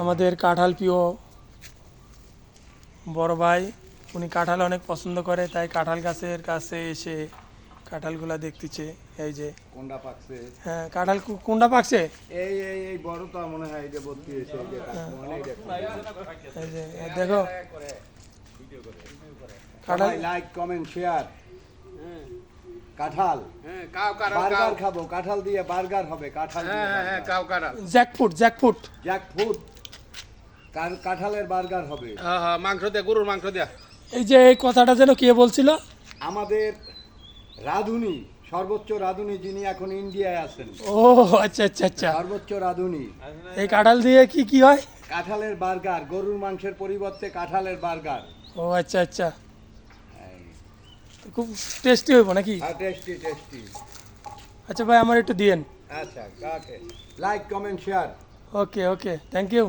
আমাদের কাঁঠাল প্রিয় বড় ভাই, উনি কাঁঠাল অনেক পছন্দ করে, তাই কাঁঠাল গাছের কাছে এসে কাঁঠালগুলা দেখতেছে। এই যে কোনটা পাকছে? হ্যাঁ, কাঁঠাল কোনটা পাকছে? এই বড়টা মনে হয় এই যে ভর্তি হয়েছে, এই যে মানে এই দেখো। এই যে দেখো কাঁঠাল। সবাই লাইক কমেন্ট শেয়ার। কাঁঠাল বার্গার খাবো, কাঁঠাল দিয়ে বার্গার হবে, কাঁঠাল দিয়ে জ্যাকফুট জ্যাকফুট জ্যাকফ্রুট, কাঁঠালের বার্গার হবে। মাংস দিয়া, গরুর মাংস দিয়া। এই যে এই কথাটা যেন কে বলছিল? আমাদের রাঁধুনি, সর্বোচ্চ রাঁধুনি যিনি এখন ইন্ডিয়ায় আছেন, ও আচ্ছা আচ্ছা আচ্ছা। সর্বোচ্চ রাঁধুনি। এই কাঁঠাল দিয়ে কি কি হয়? কাঁঠালের বার্গার, গরুর মাংসের পরিবর্তে কাঁঠালের বার্গার। ও আচ্ছা আচ্ছা, খুব টেস্টি হইব নাকি? Tasty tasty. আচ্ছা ভাই, আমার একটু দিয়েন। আচ্ছা, like comment share. Okay okay, thank you.